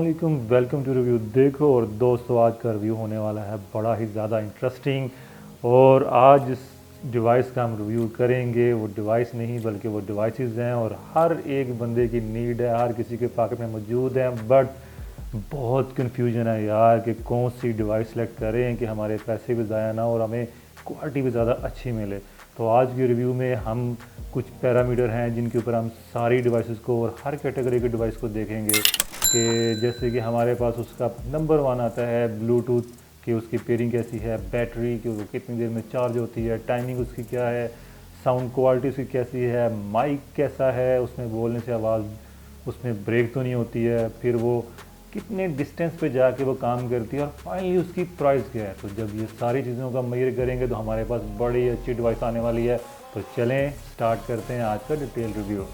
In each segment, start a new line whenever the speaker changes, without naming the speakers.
अस्सलामुअलैकुम, welcome to review. देखो और दोस्तों, आज का रिव्यू होने वाला है बड़ा ही ज़्यादा इंटरेस्टिंग। और आज जिस डिवाइस का हम रिव्यू करेंगे वो डिवाइस नहीं बल्कि वो डिवाइसेस हैं और हर एक बंदे की नीड है, हर किसी के पॉकेट में मौजूद है। बट बहुत कन्फ्यूजन है यार कि कौन सी डिवाइस सेलेक्ट करें कि हमारे पैसे भी ज़ाया ना और हमें क्वालिटी भी ज़्यादा अच्छी मिले। तो आज की रिव्यू में हम कुछ पैरामीटर हैं जिनके ऊपर हम सारी डिवाइसेस को और हर कैटेगरी के डिवाइस को देखेंगे कि जैसे कि हमारे पास उसका नंबर 1 आता है ब्लूटूथ कि उसकी पेयरिंग कैसी है, बैटरी कि वो कितनी देर में चार्ज होती है, टाइमिंग उसकी क्या है, साउंड क्वालिटी उसकी कैसी है, माइक कैसा है, उसमें बोलने से आवाज़ उसमें ब्रेक तो नहीं होती है, फिर वो कितने डिस्टेंस पे जाके वो काम करती है और फाइनली उसकी प्राइस क्या है। तो जब ये सारी चीज़ों का मेजर करेंगे तो हमारे पास बड़ी अच्छी डिवाइस आने वाली है। तो चलें स्टार्ट करते हैं आज का डिटेल रिव्यू।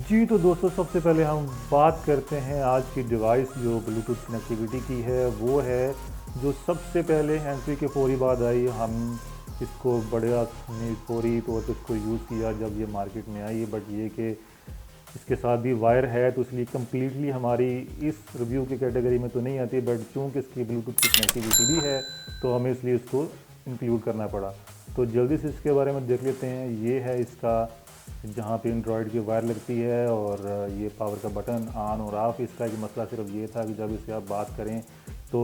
जी तो दोस्तों, सबसे पहले हम बात करते हैं आज की डिवाइस जो ब्लूटूथ कनेक्टिविटी की है। वो है जो सबसे पहले हैंड्स-फ्री के फौरी बाद आई। हम इसको बड़ा फौरी तौर पर इसको यूज़ किया जब ये मार्केट में आई। बट ये कि इसके साथ भी वायर है तो इसलिए कम्प्लीटली हमारी इस रिव्यू की कैटेगरी में तो नहीं आती। बट चूँकि इसकी ब्लूटूथ की कनेक्टिविटी भी है तो हमें इसलिए इसको इंक्लूड करना पड़ा। तो जल्दी से इसके बारे में देख लेते हैं। ये है इसका जहाँ पे एंड्रॉयड की वायर लगती है और ये पावर का बटन ऑन और ऑफ। इसका एक मसला सिर्फ ये था कि जब इसे आप बात करें तो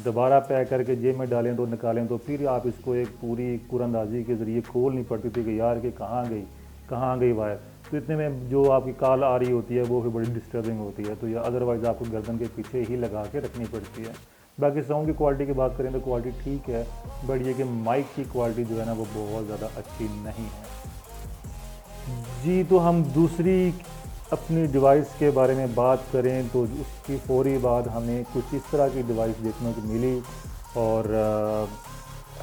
दोबारा पैक करके जेब में डालें तो निकालें तो फिर आप इसको एक पूरी कुरंदाजी के ज़रिए खोलनी पड़ती थी कि यार कि कहाँ गई वायर। तो इतने में जो आपकी कॉल आ रही होती है वो फिर बड़ी डिस्टर्बिंग होती है। तो या अदरवाइज़ आपको गर्दन के पीछे ही लगा के रखनी पड़ती है। बाकी साउंड की क्वालिटी की बात करें तो क्वालिटी ठीक है, बट ये कि माइक की क्वालिटी जो है ना वो बहुत ज़्यादा अच्छी नहीं है। जी तो हम दूसरी अपनी डिवाइस के बारे में बात करें तो उसकी फौरी बाद हमें कुछ इस तरह की डिवाइस देखने को मिली और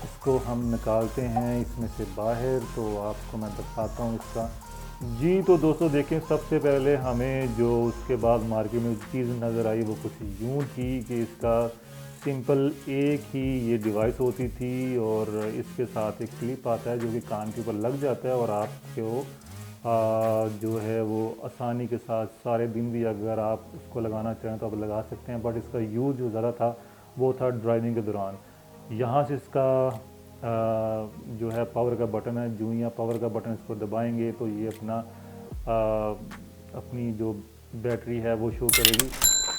इसको हम निकालते हैं इसमें से बाहर। तो आपको मैं बताता हूँ इसका। जी तो दोस्तों देखें, सबसे पहले हमें जो उसके बाद मार्केट में चीज़ नज़र आई वो कुछ यूँ थी कि इसका सिंपल एक ही ये डिवाइस होती थी और इसके साथ एक क्लिप आता है जो कि कान के ऊपर लग जाता है और आपको जो है वो आसानी के साथ सारे दिन भी अगर आप उसको लगाना चाहें तो आप लगा सकते हैं। बट इसका यूज़ जो ज़्यादा था वो था ड्राइविंग के दौरान। यहाँ से इसका जो है पावर का बटन है, जो ही आप पावर का बटन इसको दबाएंगे तो ये अपनी जो बैटरी है वो शो करेगी।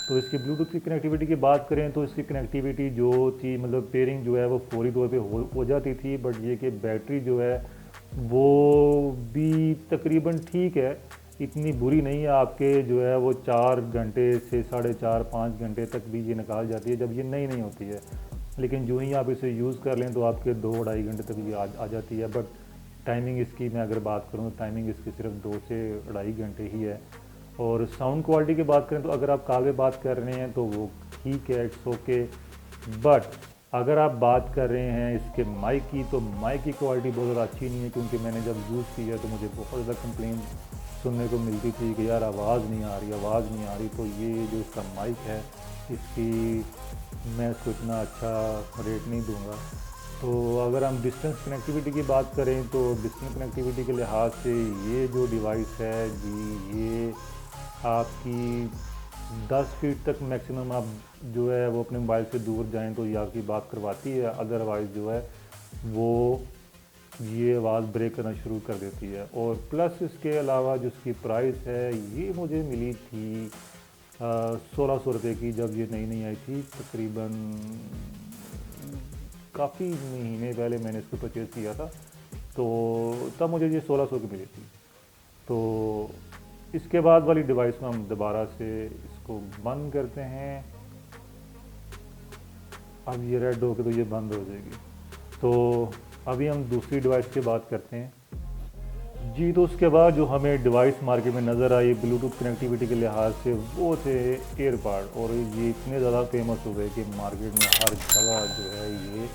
तो इसकी ब्लूटूथ की कनेक्टिविटी की बात करें तो इसकी कनेक्टिविटी जो थी मतलब पेयरिंग जो है वो फौरी तौर पे हो जाती थी। बट ये कि बैटरी जो है वो भी तकरीबन ठीक है, इतनी बुरी नहीं है। आपके जो है वो 4 घंटे से 4.5-5 घंटे तक भी ये निकाल जाती है जब ये नई होती है। लेकिन जो ही आप इसे यूज़ कर लें तो आपके 2-2.5 घंटे तक ये आ जाती है। बट टाइमिंग इसकी मैं अगर बात करूँ तो टाइमिंग इसकी सिर्फ 2 से 2.5 घंटे ही है। और साउंड क्वालिटी की बात करें तो अगर आप कॉल पे बात कर रहे हैं तो वो ठीक है, इट्स ओके। बट अगर आप बात कर रहे हैं इसके माइक की तो माइक की क्वालिटी बहुत ज़्यादा अच्छी नहीं है, क्योंकि मैंने जब यूज़ किया तो मुझे बहुत ज़्यादा कंप्लेन सुनने को मिलती थी कि यार आवाज़ नहीं आ रही। तो ये जो इसका माइक है इसकी मैं इसको इतना अच्छा रेट नहीं दूंगा। तो अगर हम डिस्टेंस कनेक्टिविटी की बात करें तो डिस्टेंस कनेक्टिविटी के लिहाज से ये जो डिवाइस है जी ये आपकी 10 फीट तक मैक्सिमम आप जो है वो अपने मोबाइल से दूर जाएं तो ये आपकी बात करवाती है। अदरवाइज़ जो है वो ये आवाज़ ब्रेक करना शुरू कर देती है। और प्लस इसके अलावा जो इसकी प्राइस है ये मुझे मिली थी 1600 रुपये की जब ये नई आई थी। तकरीबन काफ़ी महीने पहले मैंने इसको परचेज़ किया था तो तब मुझे ये 1600 की मिली थी। तो इसके बाद वाली डिवाइस में हम दोबारा से इसको बंद करते हैं। अब ये रेड हो के तो ये बंद हो जाएगी। तो अभी हम दूसरी डिवाइस की बात करते हैं। जी तो उसके बाद जो हमें डिवाइस मार्केट में नज़र आई ब्लूटूथ कनेक्टिविटी के लिहाज से वो थे एयरपॉड। और ये इतने ज़्यादा फेमस हो गए कि मार्केट में हर जगह जो है ये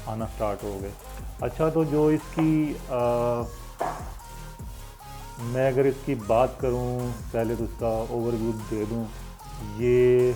आना स्टार्ट हो गए। अच्छा तो जो इसकी मैं अगर इसकी बात करूं पहले तो इसका ओवरव्यू दे दूं। ये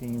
3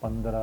15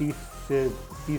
30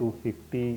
to 50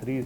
3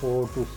4 to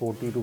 40 to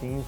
3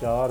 4